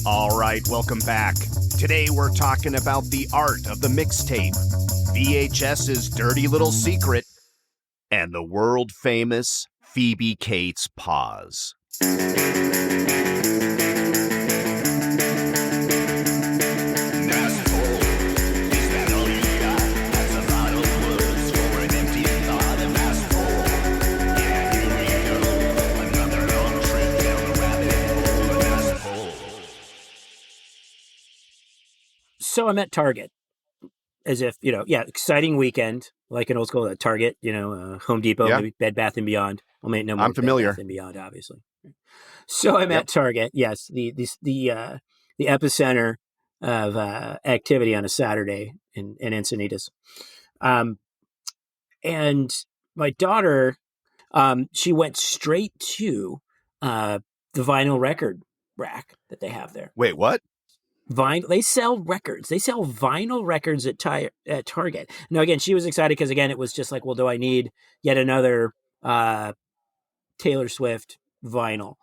All right, welcome back. Today we're talking about the art of the mixtape, VHS's dirty little secret, and the world-famous Phoebe Cates pause. So I'm at Target, as if, exciting weekend, like an old school at Target, Home Depot, maybe Bed Bath & Beyond. Well, maybe no more I'm familiar. Bed Bath & Beyond, obviously. So I'm at Target, yes, the epicenter of activity on a Saturday in Encinitas. And my daughter, she went straight to the vinyl record rack that they have there. Wait, what? They sell records. They sell vinyl records at Target. Now, again, she was excited because, again, it was just like, well, do I need yet another Taylor Swift vinyl?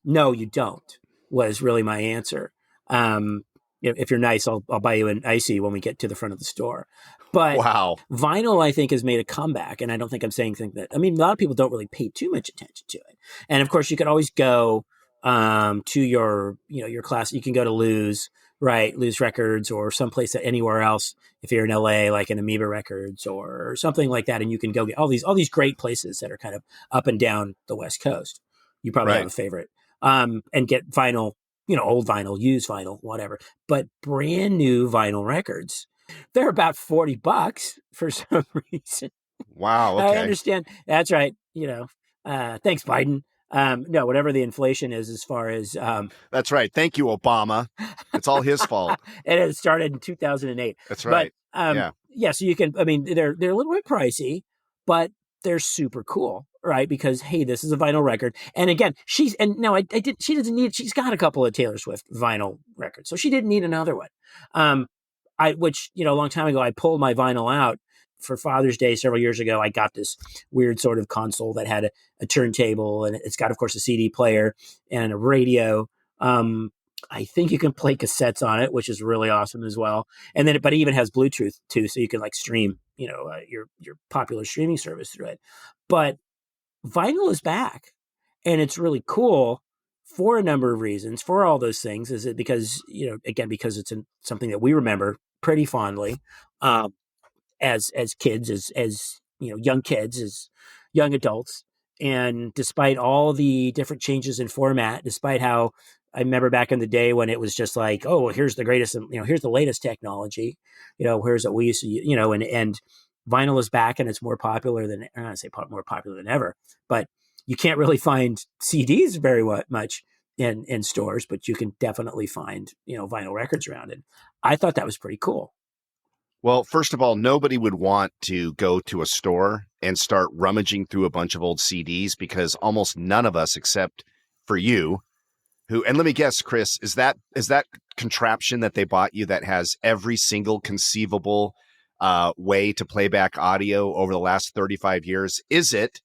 No, you don't, was really my answer. If you're nice, I'll buy you an Icee when we get to the front of the store. But wow. Vinyl, I think, has made a comeback. And I don't think I'm saying that. I mean, a lot of people don't really pay too much attention to it. And, of course, you could always go to your class. You can go to Lose Records or someplace anywhere else. If you're in LA, like an Amoeba Records or something like that, and you can go get all these great places that are kind of up and down the West Coast. You probably have a favorite, and get vinyl, old vinyl, used vinyl, whatever, but brand new vinyl records. They're about $40 for some reason. Wow. Okay. I understand. That's right. Thanks, Biden. No, whatever the inflation is, as far as that's right. Thank you, Obama. It's all his fault. And it started in 2008. That's right. But, so you can. I mean, they're a little bit pricey, but they're super cool, right? Because hey, this is a vinyl record, and again, she's got a couple of Taylor Swift vinyl records, so she didn't need another one. A long time ago, I pulled my vinyl out for Father's Day several years ago. I got this weird sort of console that had a turntable, and it's got, of course, a CD player and a radio. I think you can play cassettes on it, which is really awesome as well. And then, but it even has Bluetooth too, so you can like stream, your popular streaming service through it. But vinyl is back, and it's really cool for a number of reasons. For all those things, is it because because it's something that we remember pretty fondly. As kids, as young kids, as young adults. And despite all the different changes in format, despite how I remember back in the day when it was just like, oh, here's the greatest, here's the latest technology, here's what we used to, and vinyl is back and it's more popular than, I don't want to say more popular than ever, but you can't really find CDs very much in stores, but you can definitely find, vinyl records around it. I thought that was pretty cool. Well, first of all, nobody would want to go to a store and start rummaging through a bunch of old CDs because almost none of us, except for you, and let me guess, Chris, is that contraption that they bought you that has every single conceivable way to play back audio over the last 35 years? Is it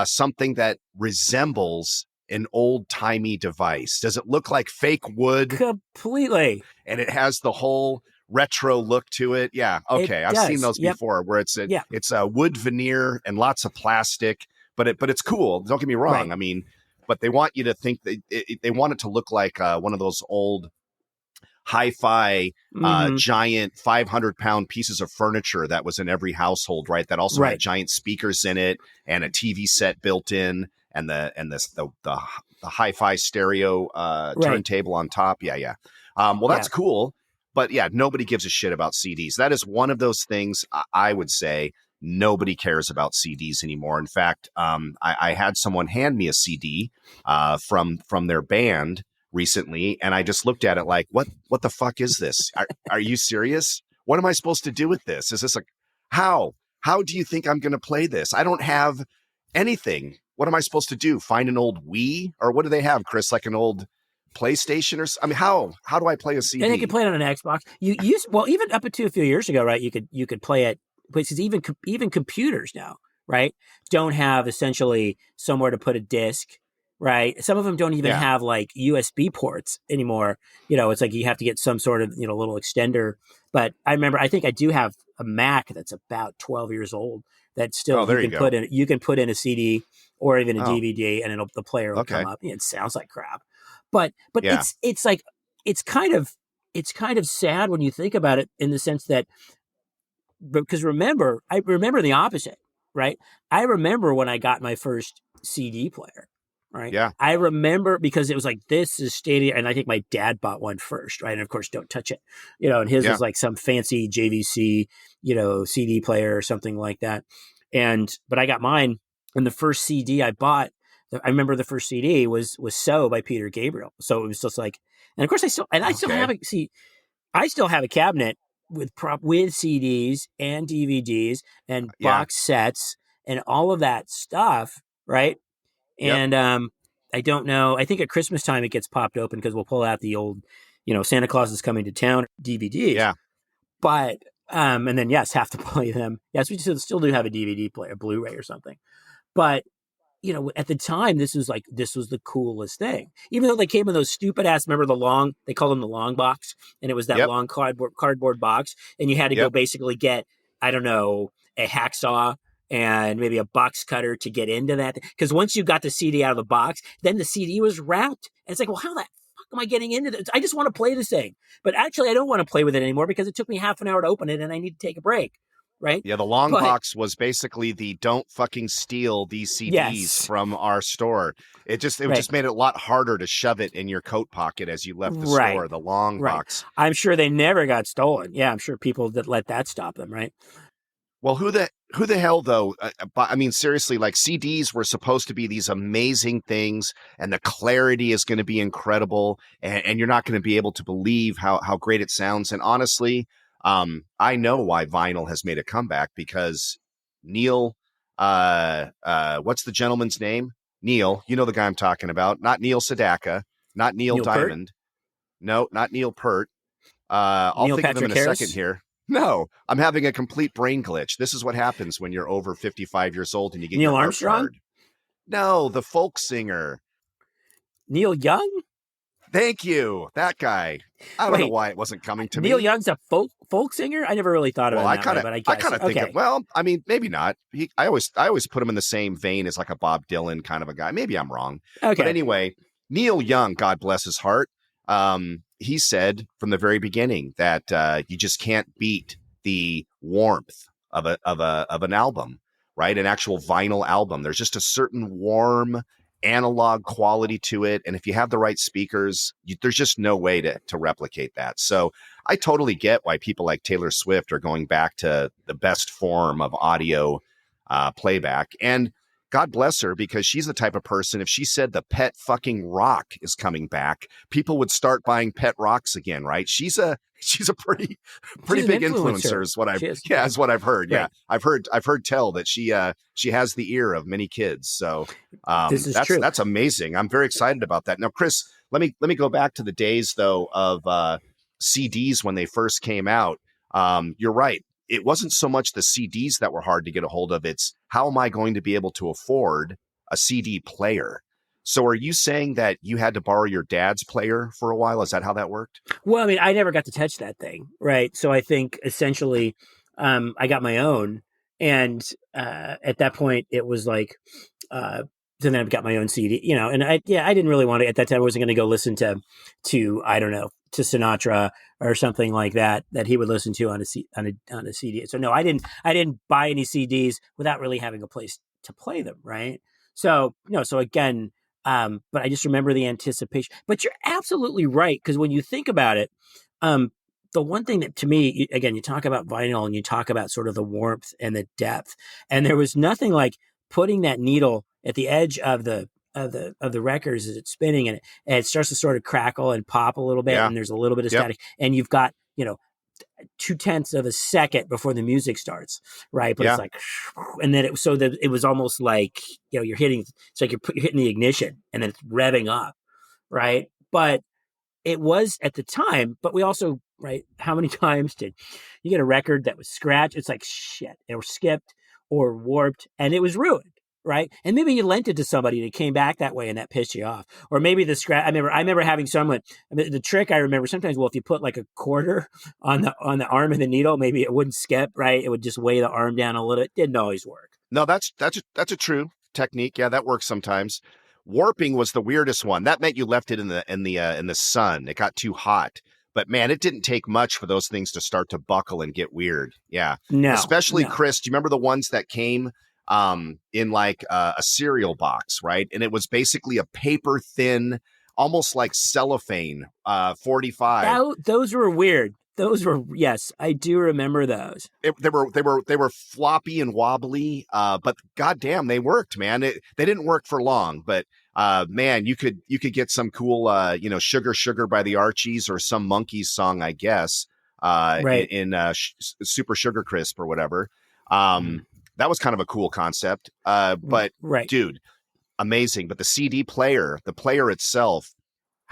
something that resembles an old-timey device? Does it look like fake wood? Completely. And it has the whole retro look to it. Yeah. Okay. I've seen those before where it's a wood veneer and lots of plastic, but it's cool. Don't get me wrong. Right. I mean, but they want you to think that they want it to look like one of those old hi-fi giant 500-pound pieces of furniture that was in every household, right? That also had giant speakers in it and a TV set built in and the hi-fi stereo turntable on top. Yeah. Well, that's cool. But yeah, nobody gives a shit about CDs. That is one of those things I would say nobody cares about CDs anymore. In fact, I had someone hand me a CD from their band recently, and I just looked at it like, what the fuck is this? Are you serious? What am I supposed to do with this? Is this how do you think I'm going to play this? I don't have anything. What am I supposed to do? Find an old Wii? Or what do they have, Chris? Like an old PlayStation how do I play a CD? And you can play it on an Xbox. Even up to a few years ago, right? You could play it. Because even computers now, right, don't have essentially somewhere to put a disc, right? Some of them don't even have like USB ports anymore. It's like you have to get some sort of, little extender. But I think I do have a Mac that's about 12 years old that still you can put in a CD or even a DVD and the player will come up. It sounds like crap. But it's like it's kind of sad when you think about it, in the sense that, because I remember the opposite, right? I remember when I got my first CD player, right? Yeah. I remember, because it was like, this is Stadia, and I think my dad bought one first, right? And of course, don't touch it, and his was like some fancy JVC, CD player or something like that. But I got mine, and the first CD I bought, I remember the first CD was So by Peter Gabriel. So it was just like, and of course I still have a cabinet with CDs and DVDs and box sets and all of that stuff, right? And I don't know. I think at Christmas time it gets popped open because we'll pull out the old, Santa Claus is Coming to Town DVDs. Yeah. But and then have to play them. Yes, we still do have a DVD player, BluRay or something. But at the time, this was the coolest thing. Even though they came in those stupid ass, remember they called them the long box, and it was that long cardboard box, and you had to go basically get, I don't know, a hacksaw and maybe a box cutter to get into that. Because once you got the CD out of the box, then the CD was wrapped, and it's like, well, how the fuck am I getting into this? I just want to play this thing, but actually, I don't want to play with it anymore because it took me half an hour to open it, and I need to take a break. Right? Yeah, the long box was basically the don't fucking steal these CDs from our store. It just made it a lot harder to shove it in your coat pocket as you left the store, the long box. I'm sure they never got stolen. Yeah, I'm sure people that let that stop them, right? Well, who the hell though? I mean, seriously, like, CDs were supposed to be these amazing things, and the clarity is going to be incredible, and you're not going to be able to believe how great it sounds. And honestly, I know why vinyl has made a comeback, because Neil, what's the gentleman's name? Neil, you know the guy I'm talking about. Not Neil Sedaka, not Neil Diamond. Peart? No, not Neil Peart. I'll think of him in a second here. No, I'm having a complete brain glitch. This is what happens when you're over 55 years old and you get Neil your Armstrong? Card. No, the folk singer. Neil Young? Thank you. That guy. I don't know why it wasn't coming to me. Neil Young's a folk singer? I never really thought about it, but I guess. I kind of think of, well, I mean, maybe not. I always put him in the same vein as like a Bob Dylan kind of a guy. Maybe I'm wrong. Okay. But anyway, Neil Young, God bless his heart, he said from the very beginning that you just can't beat the warmth of an album, right? An actual vinyl album. There's just a certain warm analog quality to it, and if you have the right speakers, there's just no way to replicate that. So I totally get why people like Taylor Swift are going back to the best form of audio playback. And God bless her, because she's the type of person, if she said the Pet fucking Rock is coming back, people would start buying Pet Rocks again, right? She's a pretty big influencer is what is what I've heard. Right. Yeah. I've heard tell that she has the ear of many kids. So this is true. That's amazing. I'm very excited about that. Now, Chris, let me go back to the days though of CDs when they first came out. You're right. It wasn't so much the CDs that were hard to get a hold of. It's how am I going to be able to afford a CD player? So are you saying that you had to borrow your dad's player for a while? Is that how that worked? Well, I mean, I never got to touch that thing, right? So I think essentially I got my own. And at that point, it was like, then I've got my own CD, and I didn't really want to, at that time, I wasn't going to go listen to, I don't know, to Sinatra or something like that he would listen to on a CD. So no, I didn't buy any CDs without really having a place to play them. Right. So again, but I just remember the anticipation, but you're absolutely right. Cause when you think about it, the one thing that to me, again, you talk about vinyl and you talk about sort of the warmth and the depth, and there was nothing like putting that needle at the edge of the records as it's spinning, and it starts to sort of crackle and pop a little bit, and there's a little bit of static, and you've got 0.2 of a second before the music starts, right? But it's like, and then it was almost like you're hitting, it's like you're hitting the ignition, and then it's revving up, right? But it was at the time, but we also, right? How many times did you get a record that was scratched? It's like shit, or skipped or warped, and it was ruined. right? And maybe you lent it to somebody and it came back that way and that pissed you off. Or maybe the scratch. I remember having someone. The trick I remember sometimes. Well, if you put like a quarter on the arm of the needle, maybe it wouldn't skip, right? It would just weigh the arm down a little. It didn't always work. No, that's a true technique. Yeah, that works sometimes. Warping was the weirdest one. That meant you left it in the sun. It got too hot. But man, it didn't take much for those things to start to buckle and get weird. Yeah. No. Especially, Chris, do you remember the ones that came in like a cereal box, right? And it was basically a paper thin, almost like cellophane 45. Those were weird. Those were, yes, I do remember those. They were floppy and wobbly, but goddamn, they worked, man. They didn't work for long, but man, you could get some cool, Sugar by the Archies or some Monkees song, I guess, right. in Super Sugar Crisp or whatever. That was kind of a cool concept, but right. Dude, amazing. But the CD player, the player itself.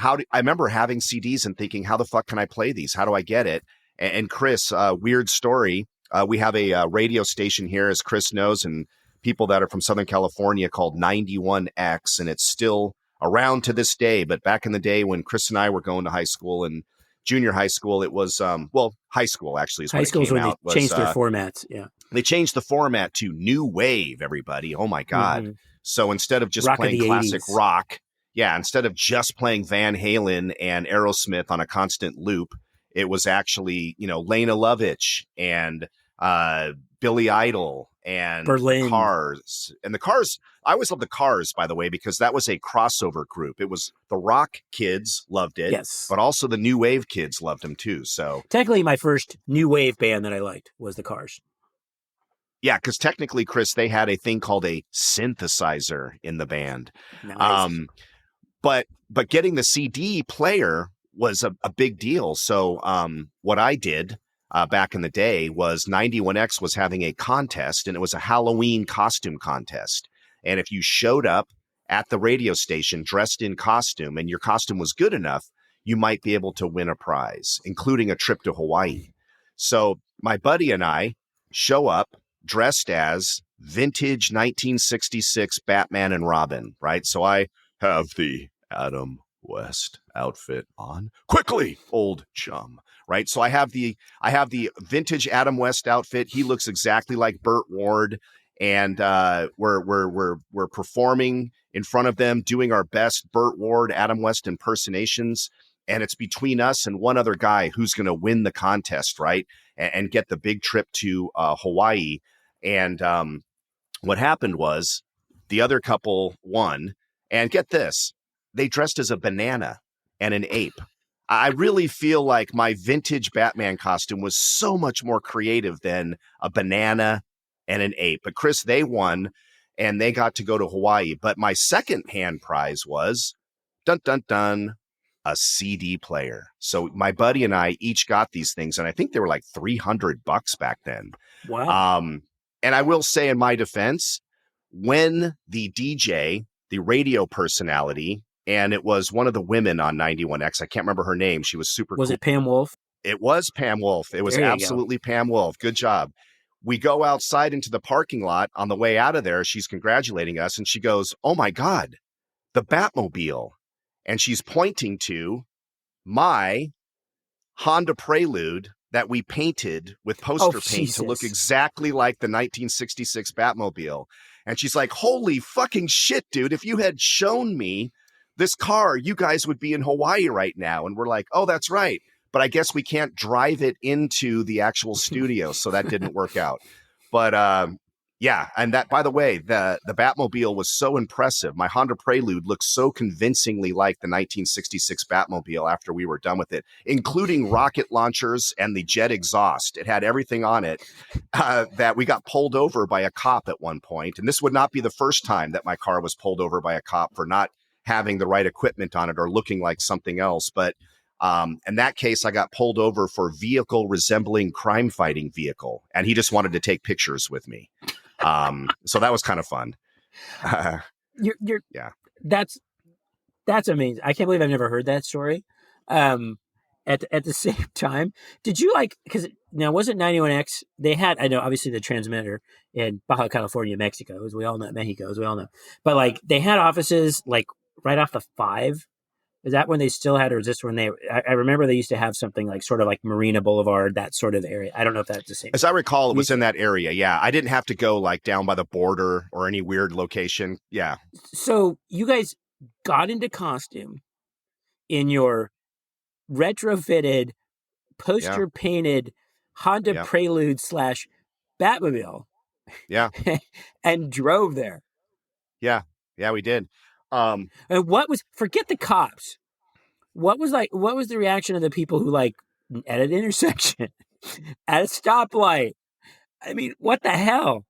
I remember having CDs and thinking, how the fuck can I play these? How do I get it? And Chris, weird story. We have a radio station here, as Chris knows, and people that are from Southern California called 91X, and it's still around to this day. But back in the day when Chris and I were going to high school and junior high school, it was, high school actually is when it came out. They changed their formats, yeah. They changed the format to new wave, everybody. Oh, my God. Mm-hmm. So instead of just playing classic 80s. Rock, yeah, instead of just playing Van Halen and Aerosmith on a constant loop, it was actually, Lene Lovich and Billy Idol and Berlin. The Cars. And the Cars, I always loved the Cars, by the way, because that was a crossover group. It was the rock kids loved it, yes, but also the new wave kids loved them too. So technically my first new wave band that I liked was the Cars. Yeah, because technically, Chris, they had a thing called a synthesizer in the band. Nice. But getting the CD player was a big deal. So what I did back in the day was 91X was having a contest, and it was a Halloween costume contest. And if you showed up at the radio station dressed in costume and your costume was good enough, you might be able to win a prize, including a trip to Hawaii. So my buddy and I show up dressed as vintage 1966 Batman and Robin, right? So I have the Adam West outfit on. Quickly, old chum, right? So I have the vintage Adam West outfit. He looks exactly like Burt Ward, and we're performing in front of them, doing our best Burt Ward, Adam West impersonations, and it's between us and one other guy who's going to win the contest, right? And get the big trip to Hawaii. And what happened was the other couple won, and get this, they dressed as a banana and an ape. I really feel like my vintage Batman costume was so much more creative than a banana and an ape. But Chris, they won, and they got to go to Hawaii. But my second hand prize was, dun, dun, dun, a CD player. So my buddy and I each got these things, and I think they were like $300 back then. Wow. And I will say in my defense, when the DJ, the radio personality, and it was one of the women on 91X, I can't remember her name. She was super cool. Was it Pam Wolfe? It was Pam Wolfe. It was absolutely Pam Wolfe. Good job. We go outside into the parking lot. On the way out of there, she's congratulating us, and she goes, "Oh my God, the Batmobile." And she's pointing to my Honda Prelude that we painted with poster paint to look exactly like the 1966 Batmobile. And she's like, "Holy fucking shit, dude. If you had shown me this car, you guys would be in Hawaii right now." And we're like, "Oh, that's right. But I guess we can't drive it into the actual studio." So that didn't work out. But yeah. And that, by the way, the Batmobile was so impressive. My Honda Prelude looked so convincingly like the 1966 Batmobile after we were done with it, including rocket launchers and the jet exhaust. It had everything on it that we got pulled over by a cop at one point. And this would not be the first time that my car was pulled over by a cop for not having the right equipment on it or looking like something else. But in that case, I got pulled over for vehicle resembling crime fighting vehicle. And he just wanted to take pictures with me. So that was kind of fun. Yeah, that's amazing. I can't believe I've never heard that story. And at the same time, did you like, because now wasn't 91X, they had, I know obviously the transmitter in Baja California, Mexico, as we all know, but like they had offices like right off the 5. Is that when they still had, or is this when I remember they used to have something like sort of like Marina Boulevard, that sort of area. I don't know if that's the same. As I recall, it was in that area. Yeah. I didn't have to go like down by the border or any weird location. Yeah. So you guys got into costume in your retrofitted, poster painted Honda Prelude / Batmobile. Yeah. And drove there. Yeah. Yeah, we did. And forget the cops. What was the reaction of the people who like at an intersection, at a stoplight? I mean, what the hell?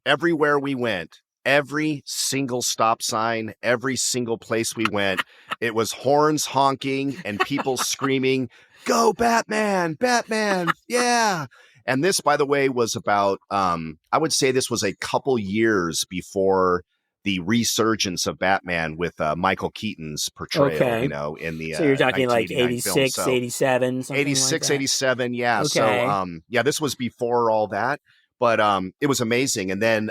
Everywhere we went, every single stop sign, every single place we went, it was horns honking and people screaming, "Go Batman, Batman." Yeah. And this, by the way, was about, I would say this was a couple years before the resurgence of Batman with Michael Keaton's portrayal, in the so you're talking like 86, film. 87, something 86, like that. 87, yeah. Okay. So, this was before all that, but it was amazing. And then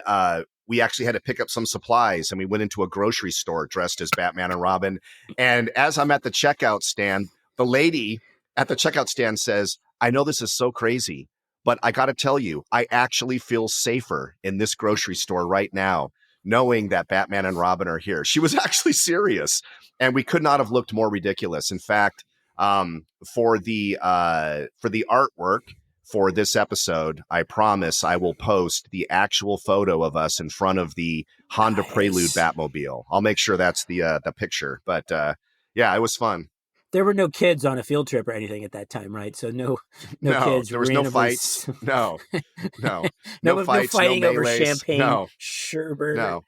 we actually had to pick up some supplies, and we went into a grocery store dressed as Batman and Robin. And as I'm at the checkout stand, the lady at the checkout stand says, "I know this is so crazy, but I got to tell you, I actually feel safer in this grocery store right now, knowing that Batman and Robin are here." She was actually serious, and we could not have looked more ridiculous. In fact, for the artwork for this episode, I promise I will post the actual photo of us in front of the Honda Prelude Batmobile. I'll make sure that's the picture. But it was fun. There were no kids on a field trip or anything at that time, right? So no kids. There was no fights. No fights. No fighting no over champagne. Sherbert. No.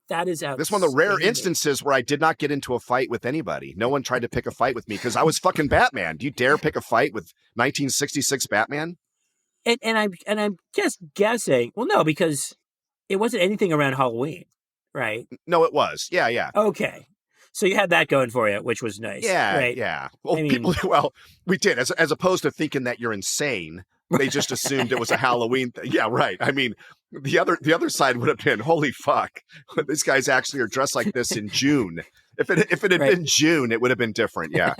That is outstanding. This is one of the rare instances where I did not get into a fight with anybody. No one tried to pick a fight with me because I was fucking Batman. Do you dare pick a fight with 1966 Batman? And I'm just guessing. Well, no, because it wasn't anything around Halloween, right? No, it was. Yeah. Okay. So you had that going for you, which was nice. Yeah, right? Yeah. Well, we did. As opposed to thinking that you're insane, they just assumed it was a Halloween thing. Yeah, right. I mean, the other side would have been, holy fuck, these guys actually are dressed like this in June. If it had been June, it would have been different. Yeah.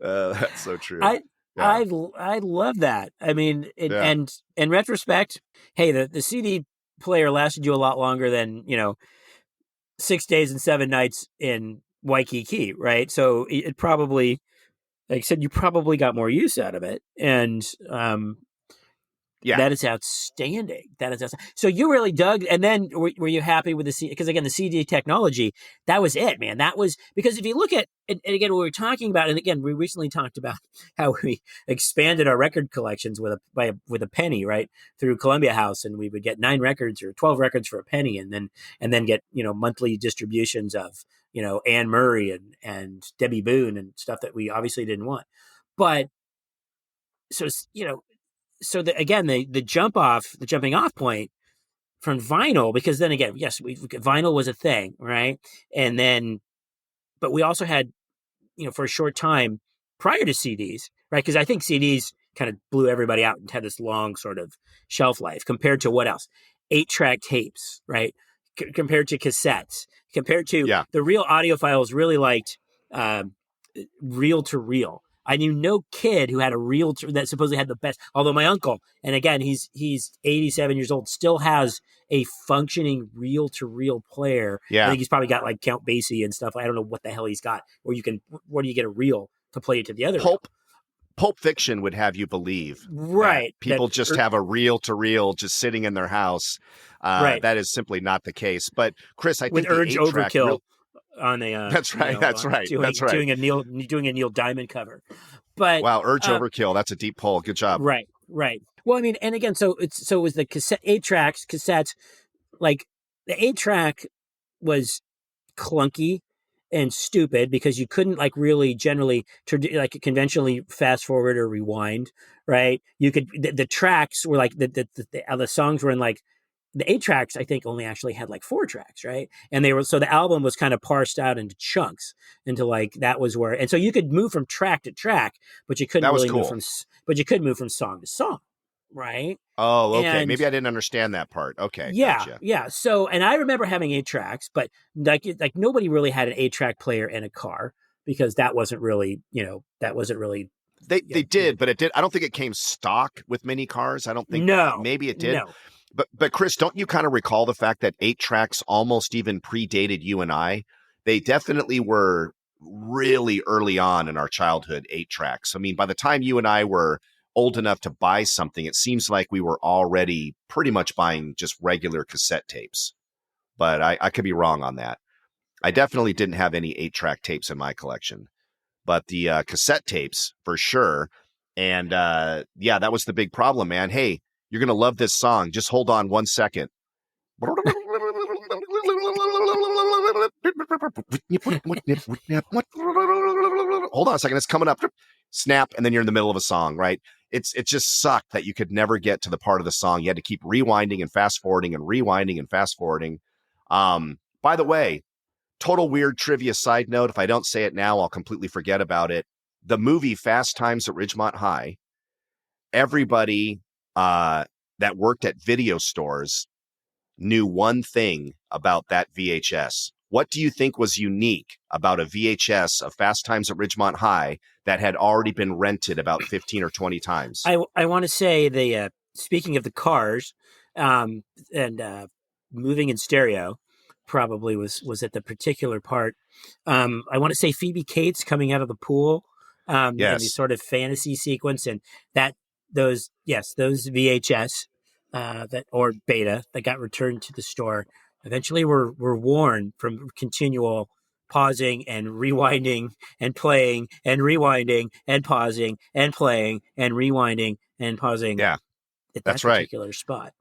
That's so true. I love that. I mean, and in retrospect, hey, the CD player lasted you a lot longer than 6 days and 7 nights in Waikiki, right? So it probably, like I said, you probably got more use out of it, and that is outstanding. So you really dug, and then were you happy with the CD? Because again, the CD technology, that was it, man. That was, because if you look at, and again, we were talking about, and again, we recently talked about how we expanded our record collections with a penny, right, through Columbia House, and we would get 9 records or 12 records for a penny, and then get monthly distributions of Anne Murray and Debbie Boone and stuff that we obviously didn't want, but so the jumping off point from vinyl, because then again, yes, vinyl was a thing, right? And then, but we also had, for a short time prior to CDs, right? Because I think CDs kind of blew everybody out and had this long sort of shelf life compared to what else? 8-track tapes, right? Compared to cassettes, compared to the real audiophiles really liked reel to reel. I knew no kid who had a reel that supposedly had the best. Although my uncle, and again, he's 87 years old, still has a functioning reel to reel player. Yeah, I think he's probably got like Count Basie and stuff. I don't know what the hell he's got. Where do you get a reel to play it to the other? Pulp Fiction would have you believe, right? People just have a reel to reel just sitting in their house. Right. That is simply not the case. But Chris, I think with Urge Overkill. On a that's right. Doing a Neil Diamond cover, but wow, Urge Overkill. That's a deep pull. Good job. Right. Well, I mean, and again, so it was the cassette 8-tracks, cassettes. Like the 8-track was clunky and stupid because you couldn't like really generally like conventionally fast forward or rewind. Right. You could the tracks were like the songs were in like the 8-tracks, I think, only actually had like 4 tracks, right? And so the album was kind of parsed out into chunks, into like, that was where, and so you could move from track to track, but you couldn't really move from song to song, right? Oh, okay. Maybe I didn't understand that part. Okay, gotcha. Yeah. So, and I remember having 8 tracks, but like nobody really had an 8-track player in a car, because that wasn't really, They did, but it did. I don't think it came stock with many cars. I don't think. No, maybe it did. No. But Chris, don't you kind of recall the fact that 8 tracks almost even predated you and I? They definitely were really early on in our childhood, 8 tracks. I mean, by the time you and I were old enough to buy something, it seems like we were already pretty much buying just regular cassette tapes. But I could be wrong on that. I definitely didn't have any 8-track tapes in my collection, but the cassette tapes for sure. And yeah, that was the big problem, man. Hey, you're going to love this song. Just hold on 1 second. Hold on a second. It's coming up. Snap. And then you're in the middle of a song, right? It just sucked that you could never get to the part of the song. You had to keep rewinding and fast forwarding and rewinding and fast forwarding. By the way, total weird trivia side note. If I don't say it now, I'll completely forget about it. The movie Fast Times at Ridgemont High, everybody that worked at video stores knew one thing about that VHS. What do you think was unique about a VHS of Fast Times at Ridgemont High that had already been rented about 15 or 20 times? I want to say speaking of the cars, and moving in stereo probably was at the particular part. I want to say Phoebe Cates coming out of the pool, and the sort of fantasy sequence, and those VHS or beta that got returned to the store eventually were worn from continual pausing and rewinding and playing and rewinding and pausing and playing and rewinding and pausing. Yeah, at that particular spot.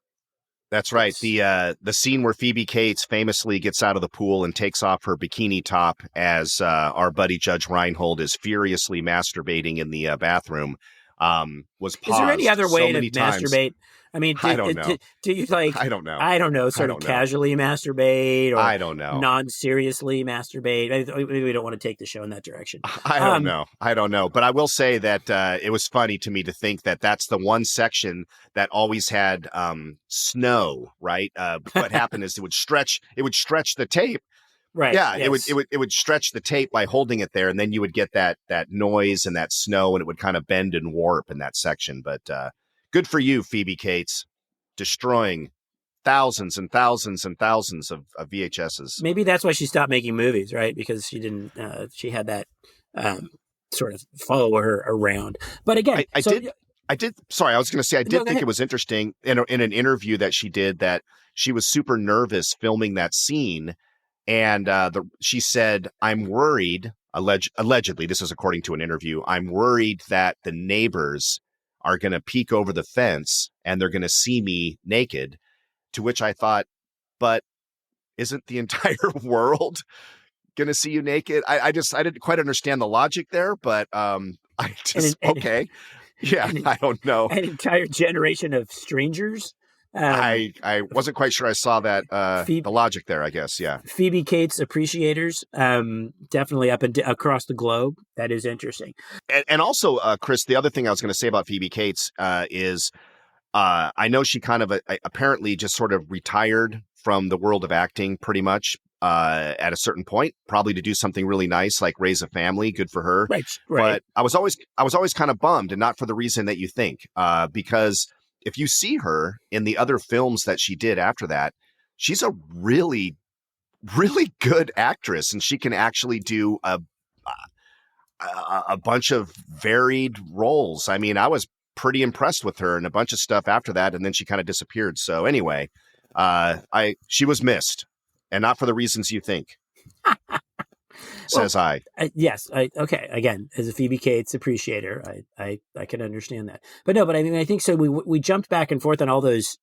That's right. The scene where Phoebe Cates famously gets out of the pool and takes off her bikini top as our buddy Judge Reinhold is furiously masturbating in the bathroom was paused. Is there any other way to times. Masturbate? I mean, I don't know. Do you like? I don't know. I don't know. Sort of casually masturbate, or I don't know. Non-seriously masturbate. We don't want to take the show in that direction. I don't know. I don't know. But I will say that it was funny to me to think that that's the one section that always had snow. Right. What happened is it would stretch the tape. Right. Yeah. Yes. It would stretch the tape by holding it there, and then you would get that noise and that snow, and it would kind of bend and warp in that section. But good for you, Phoebe Cates, destroying thousands and thousands and thousands of VHSs. Maybe that's why she stopped making movies, right? Because she didn't. She had that sort of follow her around. But again, I did. Sorry, I was going to say I did think it was interesting in an interview that she did that she was super nervous filming that scene, and she said, "I'm worried." Allegedly, this is according to an interview. I'm worried that the neighbors are going to peek over the fence and they're going to see me naked. To which I thought, but isn't the entire world going to see you naked? I didn't quite understand the logic there, but okay. Yeah, I don't know. An entire generation of strangers. I wasn't quite sure I saw that, the logic there, I guess. Yeah. Phoebe Cates appreciators, definitely up and across the globe. That is interesting. And also, Chris, the other thing I was going to say about Phoebe Cates is I know she kind of apparently just sort of retired from the world of acting pretty much at a certain point, probably to do something really nice, like raise a family. Good for her. Right. But I was always kind of bummed, and not for the reason that you think, because if you see her in the other films that she did after that, she's a really, really good actress, and she can actually do a bunch of varied roles. I mean, I was pretty impressed with her and a bunch of stuff after that, and then she kind of disappeared. So anyway, she was missed, and not for the reasons you think. Says I. Yes. Okay. Again, as a Phoebe Cates appreciator, I can understand that. But no, I mean, I think so. We jumped back and forth on all those,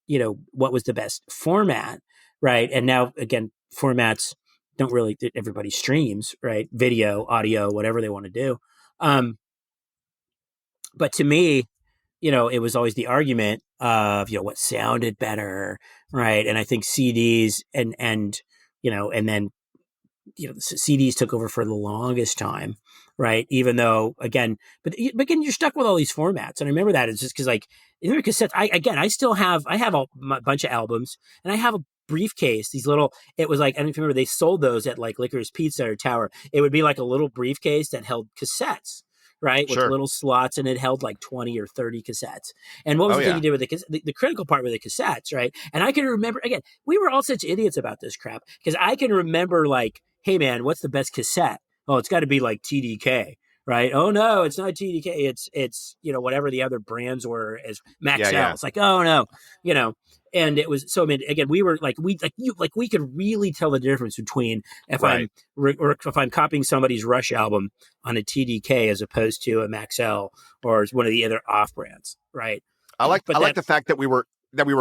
what was the best format, right? And now, again, formats don't really, everybody streams, right? Video, audio, whatever they want to do. But to me, it was always the argument of, what sounded better, right? And I think CDs and then CDs took over for the longest time, right? Even though, again, but again, you're stuck with all these formats. And I remember that it's just because, like, cassettes. I have a bunch of albums, and I have a briefcase. These little, it was like, I don't know if you remember, they sold those at like Licorice Pizza or Tower. It would be like a little briefcase that held cassettes, right? With little slots, and it held like 20 or 30 cassettes. And what was the thing you did with the critical part with the cassettes, right? And I can remember, again, we were all such idiots about this crap, because I can remember, like, hey man, what's the best cassette? Oh, it's got to be like TDK, right? Oh no, it's not TDK. It's whatever the other brands were as Maxell. Yeah. It's like, oh no, and it was so. I mean, again, we were like, we could really tell the difference between if I'm copying somebody's Rush album on a TDK as opposed to a Maxell or one of the other off brands, right? I like the fact that we were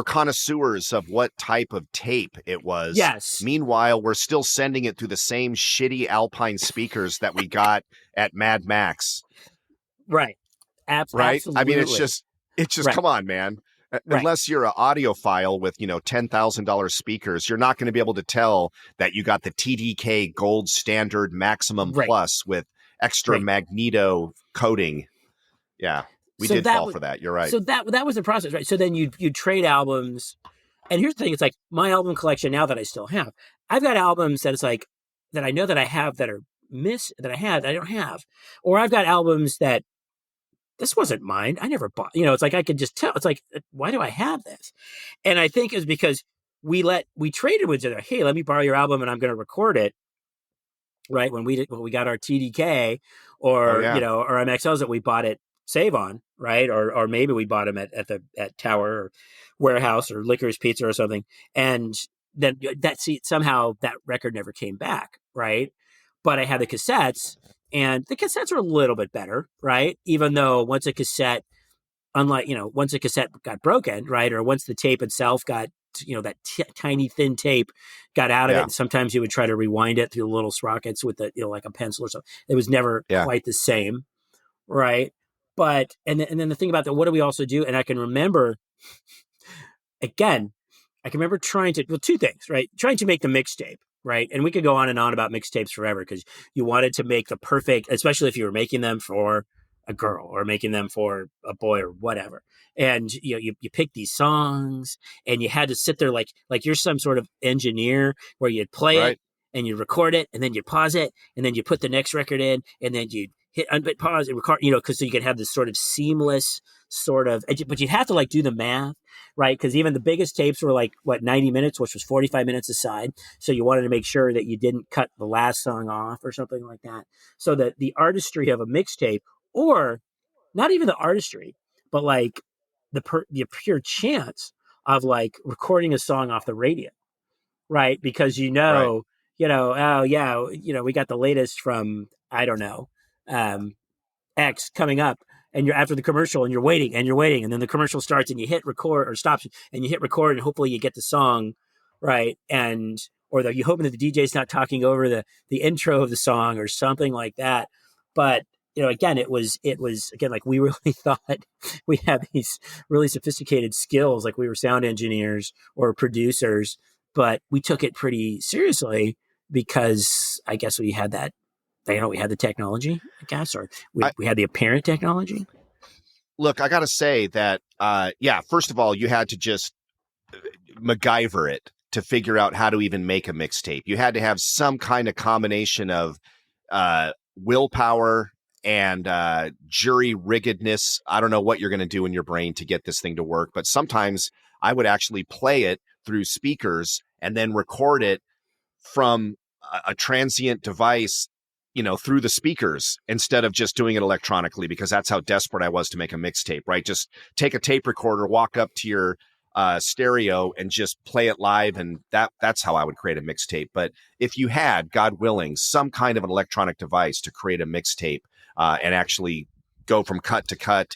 connoisseurs of what type of tape it was. Yes. Meanwhile, we're still sending it through the same shitty Alpine speakers that we got at Mad Max. Right. Right. Absolutely. I mean, it's just right. Come on, man. Unless you're an audiophile with, $10,000 speakers, you're not going to be able to tell that you got the TDK Gold Standard Maximum Plus with extra magneto coating. Yeah. We did fall for that. You're right. So that was the process, right? So then you trade albums. And here's the thing. It's like my album collection now that I still have. I've got albums that it's like that I know that I have that are that I don't have. Or I've got albums that this wasn't mine. I never bought. It's like I could just tell. It's like, why do I have this? And I think it's because we traded with each other. Hey, let me borrow your album and I'm going to record it. Right. When we got our TDK or, or MXLs that we bought at Save On, right? Or maybe we bought them at Tower or Warehouse or Licorice Pizza or something. And then somehow that record never came back, right? But I had the cassettes, and the cassettes were a little bit better, right? Even though once a cassette got broken, right? Or once the tape itself got, that tiny thin tape got out of it. And sometimes you would try to rewind it through the little sprockets with like a pencil or something. It was never quite the same, right? But, and then the thing about that, what do we also do? And I can remember, again, trying to, two things, right? Trying to make the mixtape, right? And we could go on and on about mixtapes forever, because you wanted to make the perfect, especially if you were making them for a girl or making them for a boy or whatever. And you pick these songs, and you had to sit there like you're some sort of engineer, where you'd play it and you record it, and then you pause it, and then you put the next record in, and then you hit unbit, pause, and record, because so you could have this sort of seamless sort of, but you'd have to like do the math, right? Because even the biggest tapes were like 90 minutes, which was 45 minutes aside. So you wanted to make sure that you didn't cut the last song off or something like that. So that the artistry of a mixtape, or not even the artistry, but like the pure chance of like recording a song off the radio, right? Because we got the latest from, I don't know, X coming up, and you're after the commercial, and you're waiting, and then the commercial starts, and you hit record, or stops, and you hit record, and hopefully you get the song right, or you hoping that the DJ's not talking over the intro of the song or something like that. But again, it was again, like, we really thought we had these really sophisticated skills, like we were sound engineers or producers, but we took it pretty seriously because I guess we had that. We had the technology, I guess, or we had the apparent technology. Look, I got to say that, first of all, you had to just MacGyver it to figure out how to even make a mixtape. You had to have some kind of combination of willpower and jury riggedness. I don't know what you're going to do in your brain to get this thing to work, but sometimes I would actually play it through speakers and then record it from a transient device, through the speakers, instead of just doing it electronically, because that's how desperate I was to make a mixtape, right? Just take a tape recorder, walk up to your stereo and just play it live. And that's how I would create a mixtape. But if you had, God willing, some kind of an electronic device to create a mixtape and actually go from cut to cut,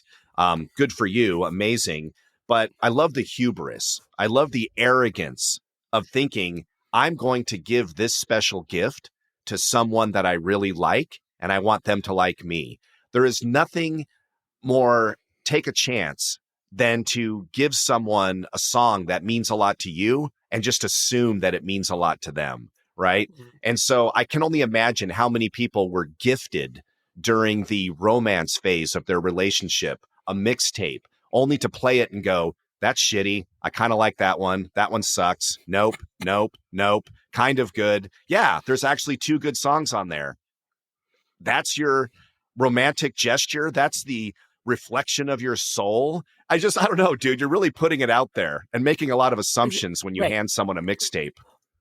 good for you. Amazing. But I love the hubris. I love the arrogance of thinking, I'm going to give this special gift to someone that I really like, and I want them to like me. There is nothing more take a chance than to give someone a song that means a lot to you and just assume that it means a lot to them, right? And so I can only imagine how many people were gifted during the romance phase of their relationship a mixtape, only to play it and go, that's shitty. I kind of like that one. That one sucks. Nope, nope, nope. Kind of good. Yeah, there's actually 2 good songs on there. That's your romantic gesture. That's the reflection of your soul. I don't know, dude. You're really putting it out there and making a lot of assumptions when you hand someone a mixtape.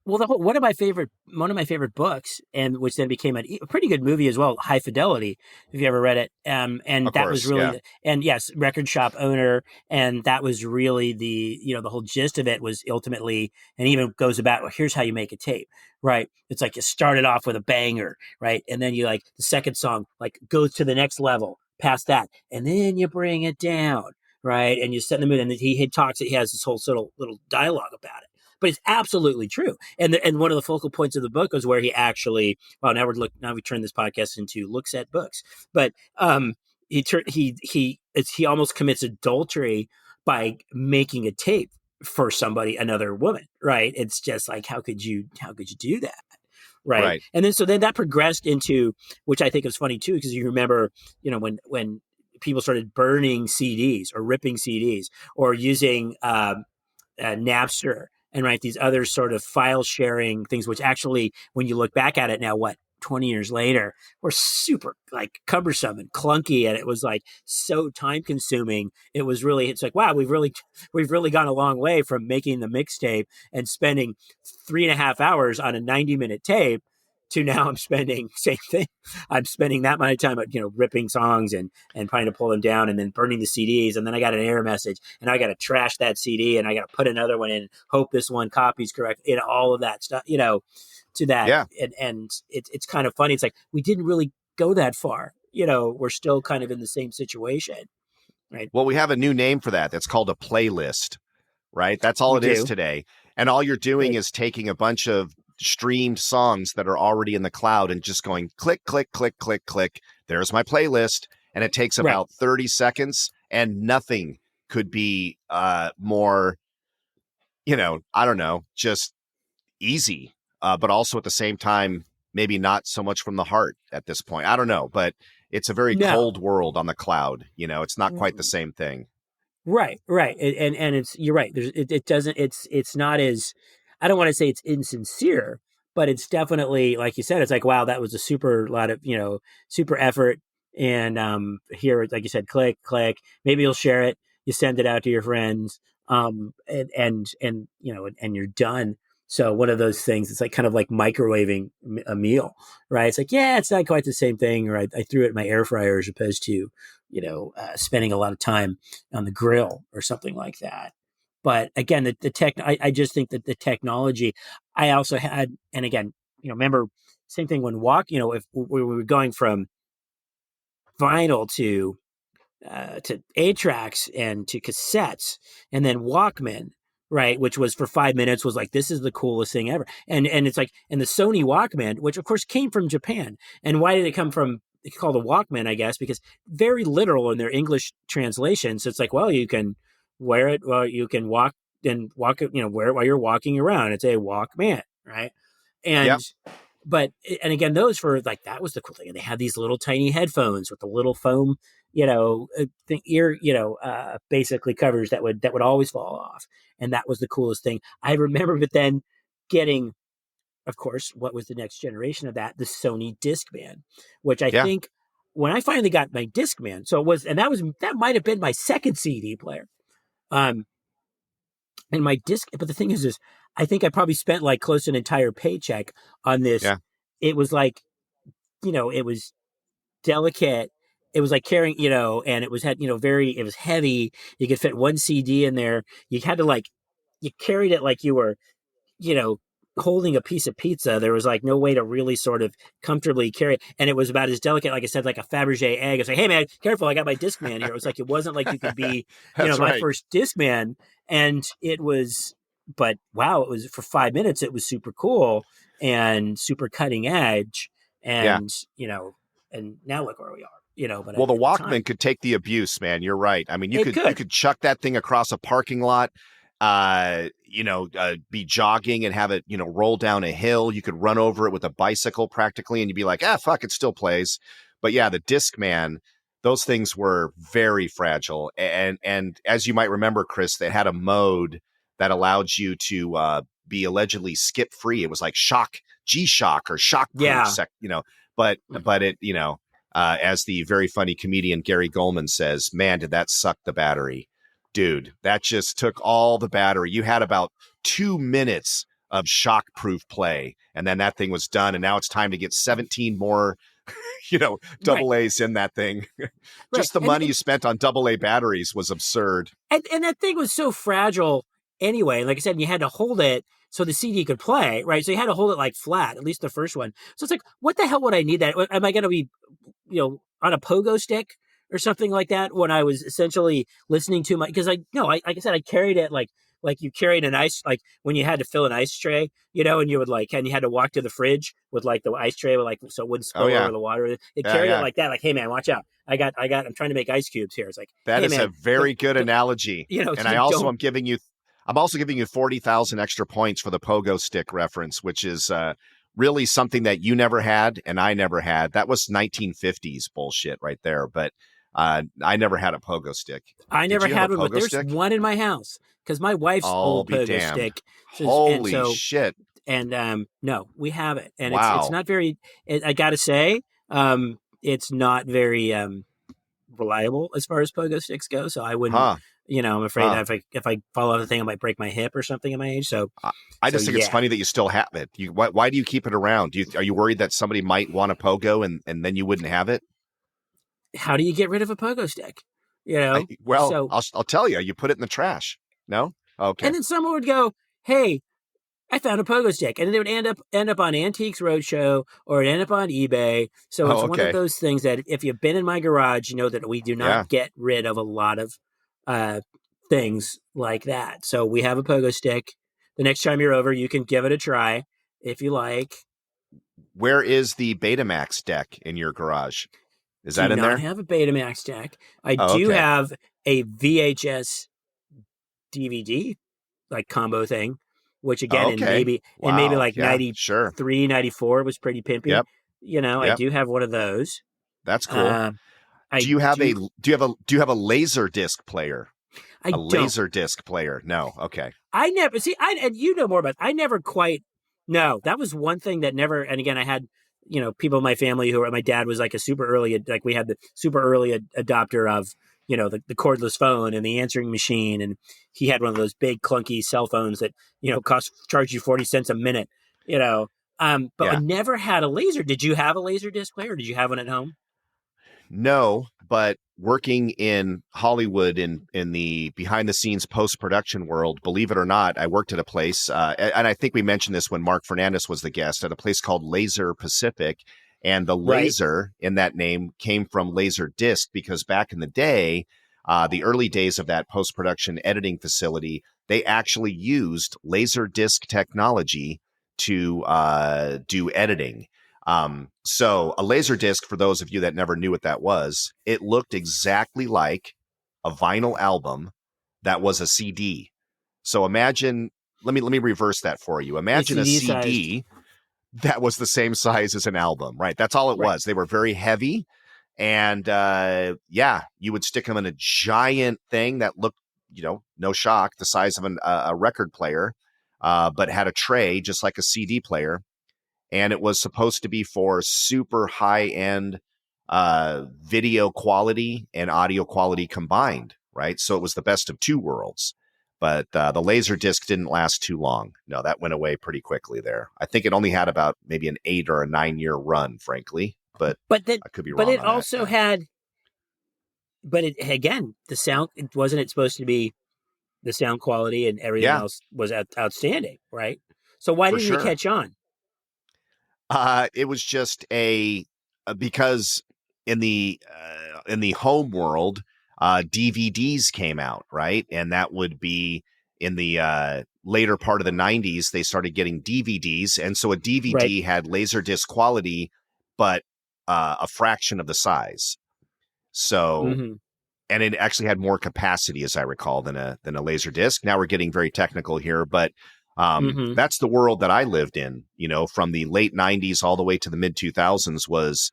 Well, one of my favorite books, and which then became a pretty good movie as well, High Fidelity, if you ever read it. And of that course, was really, and yes, record shop owner, and that was really the whole gist of it was ultimately, and even goes about, well, here's how you make a tape, right? It's like you started off with a banger, right, and then you like the second song like goes to the next level past that, and then you bring it down, right, and you set the mood, and he has this whole sort of little dialogue about it. But it's absolutely true. And one of the focal points of the book was where he actually, now we turn this podcast into looks at books. But he almost commits adultery by making a tape for another woman, right? It's just like, how could you do that? Right. And then that progressed into, which I think is funny too, because you remember, when people started burning CDs or ripping CDs or using Napster and these other sort of file sharing things, which actually, when you look back at it now, 20 years later, were super like cumbersome and clunky, and it was like so time consuming. It's like, wow, we've really gone a long way from making the mixtape and spending 3.5 hours on a 90-minute tape to now I'm spending same thing. I'm spending that much time, ripping songs and trying to pull them down and then burning the CDs. And then I got an error message and I got to trash that CD and I got to put another one in, hope this one copy's correct, all of that stuff, to that. Yeah. And it's kind of funny. It's like, we didn't really go that far. We're still kind of in the same situation. Right. Well, we have a new name for that. That's called a playlist, right? That's all it is today. And all you're doing is taking a bunch of streamed songs that are already in the cloud and just going click, click, click, click, click. There's my playlist. And it takes about 30 seconds, and nothing could be more, I don't know, just easy, but also at the same time, maybe not so much from the heart at this point. I don't know, but it's a very cold world on the cloud. It's not quite the same thing. Right. And it's, you're right. It's not as, I don't want to say it's insincere, but it's definitely, like you said, it's like, wow, that was a super effort. And here, like you said, click, maybe you'll share it. You send it out to your friends, and you're done. So one of those things, it's like kind of like microwaving a meal, right? It's like, yeah, it's not quite the same thing. Or I threw it in my air fryer as opposed to, spending a lot of time on the grill or something like that. But again, I just think that the technology, I also had, and again, remember, same thing when if we were going from vinyl to 8-tracks and to cassettes and then Walkman, right, which was for 5 minutes, was like, this is the coolest thing ever. And it's like, and the Sony Walkman, which of course came from Japan. And why did it come from, it's called a Walkman, I guess, because very literal in their English translations. So it's like, well, you can wear it while you can walk it, wear it while you're walking around. It's a Walkman, right? And but, and again, those for like, that was the cool thing. And they had these little tiny headphones with the little foam, basically covers that would always fall off. And that was the coolest thing. I remember, but then getting, of course, what was the next generation of that? The Sony Discman, which I think when I finally got my Discman, that might've been my second CD player. And my but the thing is I think I probably spent like close to an entire paycheck on this. Yeah. It was like, it was delicate. It was like carrying, and it was it was heavy. You could fit one CD in there. You had to you carried it like you were, holding a piece of pizza. There was like no way to really sort of comfortably carry it. And it was about as delicate, like I said, like a Fabergé egg. It's like, hey man, careful, I got my Discman here. It was like, it wasn't like you could be, my first Discman. And it was, but wow, it was for 5 minutes. It was super cool and super cutting edge. And, and now look where we are. But well, the at the time, Walkman could take the abuse, man. You're right. I mean, you could chuck that thing across a parking lot, be jogging and have it, roll down a hill. You could run over it with a bicycle practically, and you'd be like, fuck, it still plays. But yeah, the Discman, those things were very fragile. And as you might remember, Chris, they had a mode that allowed you to be allegedly skip free. It was like G-Shock or shock proof, but it, as the very funny comedian Gary Goldman says, man, did that suck the battery. Dude, that just took all the battery. You had about 2 minutes of shock-proof play, and then that thing was done, and now it's time to get 17 more, double A's in that thing. Just the money you spent on double A batteries was absurd. And that thing was so fragile anyway. Like I said, you had to hold it so the CD could play, right? So you had to hold it like flat, at least the first one. So it's like, what the hell would I need that? Am I going to be, on a pogo stick or something like that when I was essentially listening to like I said, I carried it like you carried an ice, like when you had to fill an ice tray, and you would and you had to walk to the fridge with like the ice tray, so it wouldn't spill over the water. It carried it like that. Like, hey man, watch out. I'm trying to make ice cubes here. It's like, that is a very good analogy. And I'm giving you 40,000 extra points for the pogo stick reference, which is really something that you never had and I never had. That was 1950s bullshit right there. But I never had a pogo stick. I never had one, but there's one in my house because my wife's old pogo stick. Holy shit. And no, we have it. And it's not very, I got to say, it's not very reliable as far as pogo sticks go. So I wouldn't, I'm afraid if I fall off the thing, I might break my hip or something at my age. So I just think it's funny that you still have it. Why do you keep it around? Are you worried that somebody might want a pogo and then you wouldn't have it? How do you get rid of a pogo stick? I'll tell you. You put it in the trash. No? Okay. And then someone would go, "Hey, I found a pogo stick," and then they would end up on Antiques Roadshow or end up on eBay. So it's one of those things that if you've been in my garage, you know that we do not get rid of a lot of things like that. So we have a pogo stick. The next time you're over, you can give it a try if you like. Where is the Betamax deck in your garage? Is that in there? I have a Betamax deck. I do have a VHS DVD like combo thing, which again, maybe like 93, 94 was pretty pimpy. Yep. I do have one of those. That's cool. Do you have a laser disc player? Laser disc player? No. Okay. I never and you know more about. I never quite. No, that was one thing that never. And again, I had people in my family my dad was like a super early, like we had the super early adopter of, the cordless phone and the answering machine. And he had one of those big clunky cell phones that, charge you 40 cents a minute, but I never had a laser. Did you have a laser disc player? Or did you have one at home? No, but working in Hollywood in the behind the scenes post-production world, believe it or not, I worked at a place, and I think we mentioned this when Mark Fernandez was the guest, at a place called Laser Pacific. And the laser in that name came from laser disc because back in the day, the early days of that post-production editing facility, they actually used laser disc technology to do editing. So a laser disc, for those of you that never knew what that was, it looked exactly like a vinyl album that was a CD. So imagine, let me reverse that for you. Imagine a CD that was the same size as an album, right? That's all it was. They were very heavy. And you would stick them in a giant thing that looked, no shock, the size of a record player, but had a tray just like a CD player. And it was supposed to be for super high-end video quality and audio quality combined, right? So it was the best of two worlds. But the Laserdisc didn't last too long. No, that went away pretty quickly there. I think it only had about maybe an 8 or a 9 year run, frankly. But I could be wrong. But it also had. But again, the sound. Wasn't it supposed to be the sound quality and everything else was outstanding, right? So why didn't it catch on? It was just because in the home world, DVDs came out, right? And that would be in the later part of the 90s, they started getting DVDs. And so a DVD had Laserdisc quality, but a fraction of the size. So, and it actually had more capacity, as I recall, than a laser disc. Now we're getting very technical here, but that's the world that I lived in, from the late 90s all the way to the mid 2000s was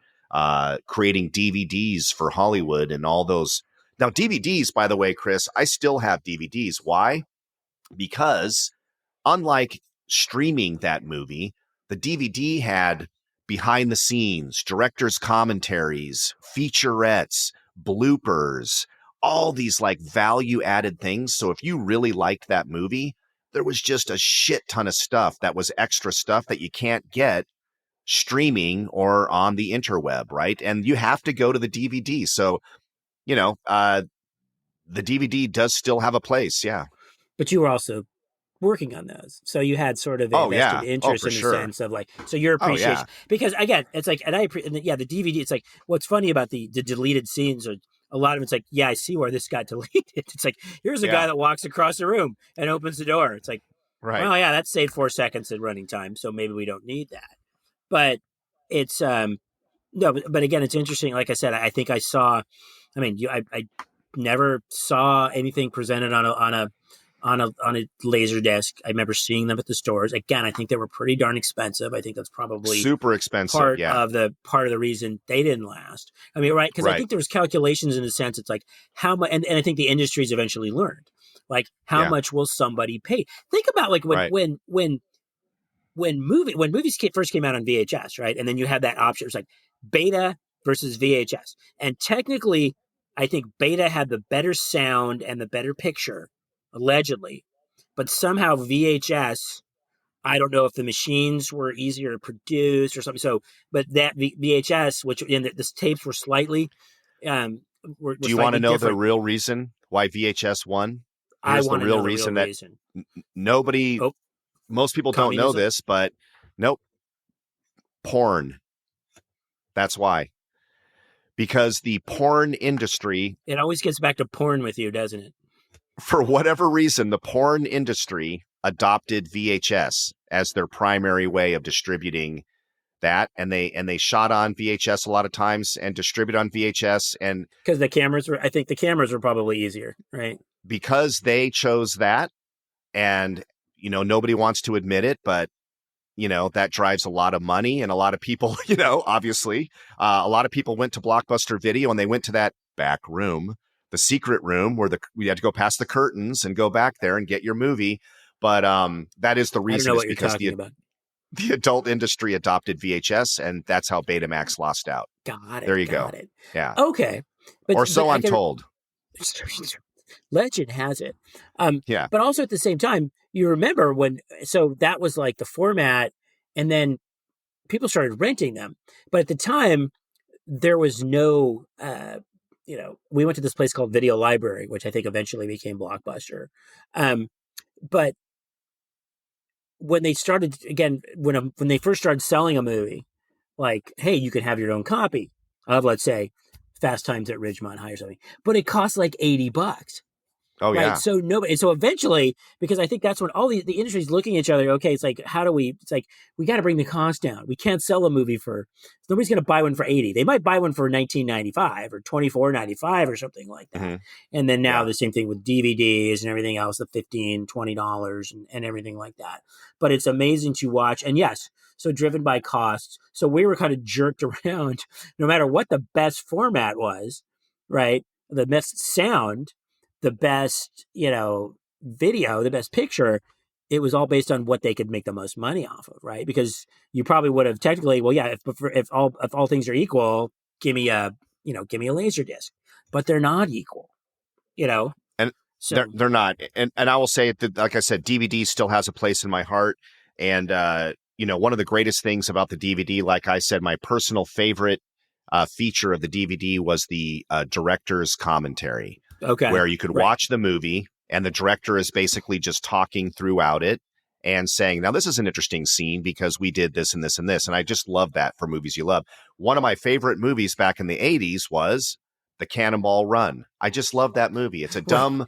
creating DVDs for Hollywood and all those. Now, DVDs, by the way, Chris, I still have DVDs. Why? Because unlike streaming that movie, the DVD had behind the scenes, director's commentaries, featurettes, bloopers, all these like value added things. So if you really liked that movie, there was just a shit ton of stuff that was extra stuff that you can't get streaming or on the interweb, right? And you have to go to the DVD. So, the DVD does still have a place. Yeah. But you were also working on those. So you had sort of a vested interest in the sense of like, so your appreciation, because again, it's like, the DVD, it's like, what's funny about the deleted scenes, or a lot of it's like, I see where this got deleted. It's like, here's a guy that walks across the room and opens the door. It's like, right. Well, that saved 4 seconds in running time. So maybe we don't need that. But it's, no, but again, it's interesting. Like I said, I think I saw, I never saw anything presented on a laser disc. I remember seeing them at the stores. Again, I think they were pretty darn expensive. I think that's probably super expensive. Part of the reason they didn't last. Right? Because I think there was calculations in a sense. It's like how much, and I think the industry's eventually learned, like how much will somebody pay? Think about like when movies first came out on VHS, right? And then you have that option. It was like beta versus VHS, and technically, I think beta had the better sound and the better picture, allegedly, but somehow VHS, I don't know if the machines were easier to produce or something. So, but that VHS, which in the tapes were slightly, do you want to know the real reason why VHS won? Here's the real reason that nobody, most people don't know this, but nope, porn. That's why. Because the porn industry, it always gets back to porn with you, doesn't it? For whatever reason, the porn industry adopted VHS as their primary way of distributing that, and they shot on VHS a lot of times and distribute on VHS, and because the cameras were probably easier, right? Because they chose that, and nobody wants to admit it, but that drives a lot of money, and a lot of people, obviously, a lot of people went to Blockbuster Video, and they went to that back room, the secret room where we had to go past the curtains and go back there and get your movie. But that is the reason, is because the adult industry adopted VHS, and that's how Betamax lost out. Got it. There you go. It. Yeah. Okay. I'm told. Legend has it. Yeah. But also at the same time, you remember so that was like the format, and then people started renting them. But at the time, there was no, we went to this place called Video Library, which I think eventually became Blockbuster. But when they started, again, when they first started selling a movie, like, hey, you can have your own copy of, let's say, Fast Times at Ridgemont High or something, but it costs like $80. Oh, right? Yeah. So eventually, because I think that's when all the industry's looking at each other. Okay, it's like, we got to bring the cost down. We can't sell a movie nobody's going to buy one for $80. They might buy one for $19.95 or $24.95 or something like that. Mm-hmm. And then now the same thing with DVDs and everything else, the $15, $20 and everything like that. But it's amazing to watch. And yes, so driven by costs. So we were kind of jerked around no matter what the best format was, right? The best sound, the best, video, the best picture, it was all based on what they could make the most money off of, right? Because you probably would have technically, if all things are equal, give me a laser disc, but they're not equal, And so they're not. And I will say, like I said, DVD still has a place in my heart. And, one of the greatest things about the DVD, like I said, my personal favorite feature of the DVD was the director's commentary. Okay. Where you could watch the movie and the director is basically just talking throughout it and saying, now this is an interesting scene because we did this and this and this. And I just love that for movies you love. One of my favorite movies back in the 80s was The Cannonball Run. I just love that movie. It's a dumb,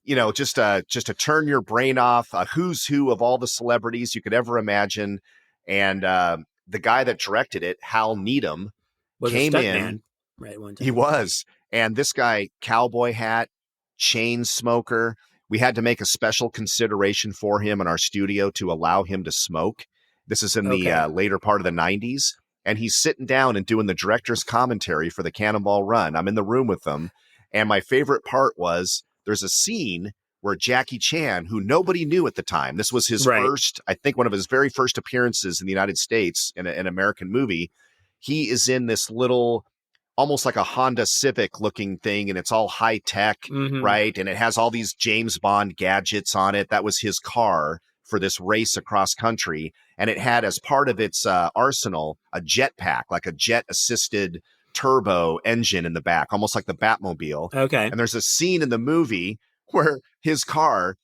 just to turn your brain off, a who's who of all the celebrities you could ever imagine. And the guy that directed it, Hal Needham, came in. Right, one time. He was. And this guy, cowboy hat, chain smoker, we had to make a special consideration for him in our studio to allow him to smoke. This is in the later part of the 90s. And he's sitting down and doing the director's commentary for the Cannonball Run. I'm in the room with them. And my favorite part was there's a scene where Jackie Chan, who nobody knew at the time, this was his first, I think one of his very first appearances in the United States in an American movie. He is in this little, almost like a Honda Civic looking thing, and it's all high tech, right? And it has all these James Bond gadgets on it. That was his car for this race across country. And it had as part of its arsenal a jetpack, like a jet assisted turbo engine in the back, almost like the Batmobile. Okay. And there's a scene in the movie where his car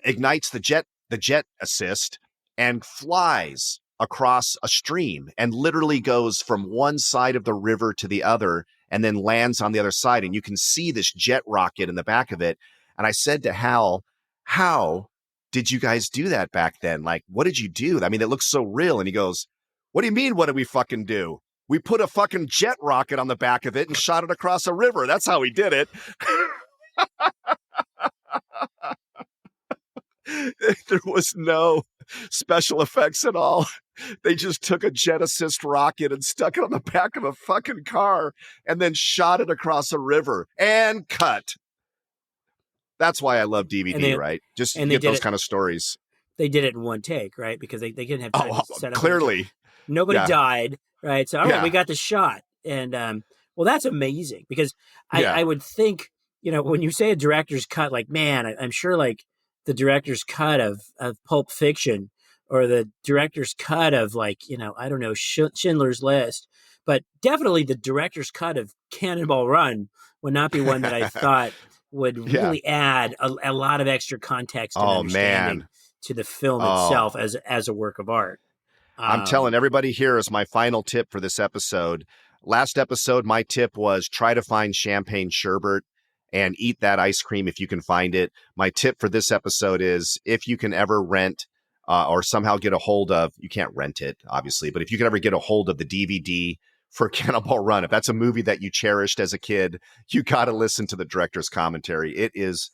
ignites the jet assist and flies across a stream and literally goes from one side of the river to the other and then lands on the other side. And you can see this jet rocket in the back of it. And I said to Hal, how did you guys do that back then? Like, what did you do? I mean, it looks so real. And he goes, what do you mean? What did we fucking do? We put a fucking jet rocket on the back of it and shot it across a river. That's how we did it. There was no special effects at all. They just took a jet assist rocket and stuck it on the back of a fucking car and then shot it across a river and cut. That's why I love DVD, right? Just to get those kind of stories. They did it in one take, right? Because they didn't have time to set up. Clearly. Nobody died, right? So, all right, we got the shot. And, well, that's amazing because I would think, when you say a director's cut, like, man, I'm sure like the director's cut of Pulp Fiction or the director's cut of like, I don't know, Schindler's List, but definitely the director's cut of Cannonball Run would not be one that I thought would really add a lot of extra context and understanding to the film itself as a work of art. I'm telling everybody here is my final tip for this episode. Last episode, my tip was try to find champagne sherbet and eat that ice cream if you can find it. My tip for this episode is if you can ever rent or somehow get a hold of, you can't rent it, obviously, but if you can ever get a hold of the DVD for Cannonball Run, if that's a movie that you cherished as a kid, you got to listen to the director's commentary. It is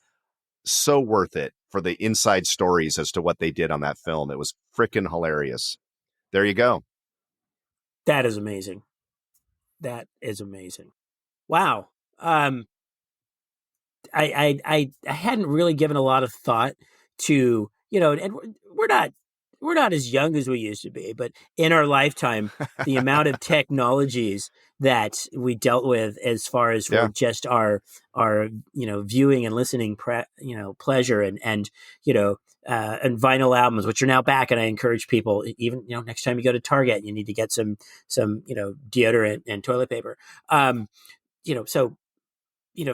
so worth it for the inside stories as to what they did on that film. It was freaking hilarious. There you go. That is amazing. That is amazing. Wow. I hadn't really given a lot of thought to, and we're not as young as we used to be, but in our lifetime, the amount of technologies that we dealt with as far as for just our viewing and listening pleasure and vinyl albums, which are now back. And I encourage people, even next time you go to Target, you need to get some deodorant and toilet paper. So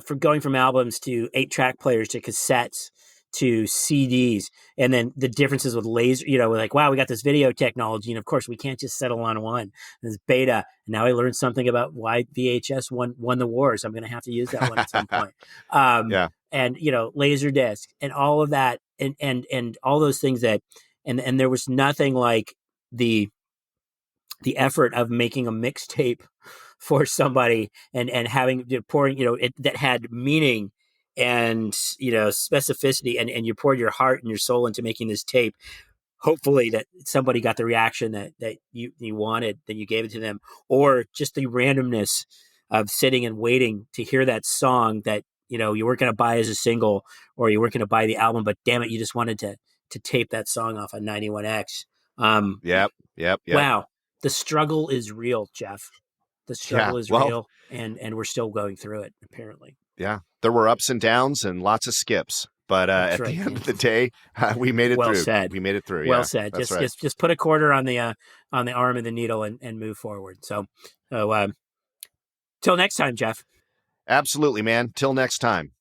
for going from albums to 8-track players to cassettes to CDs, and then the differences with laser, like, wow, we got this video technology, and of course we can't just settle on one. There's beta, and now I learned something about why VHS won the war, so I'm going to have to use that one at some point. And laser disc and all of that, and all those things that, and there was nothing like the effort of making a mixtape for somebody and having pouring, that had meaning and specificity, and you poured your heart and your soul into making this tape. Hopefully that somebody got the reaction that you wanted, then you gave it to them, or just the randomness of sitting and waiting to hear that song that you weren't going to buy as a single, or you weren't going to buy the album, but damn it, you just wanted to tape that song off on 91X. Yep. Wow, the struggle is real, Jeff. The struggle is real, and we're still going through it, apparently. Yeah, there were ups and downs and lots of skips, but at the end of the day, we made it through. Said. We made it through. Well said. Just put a quarter on the arm of the needle and move forward. So, till next time, Jeff. Absolutely, man. Till next time.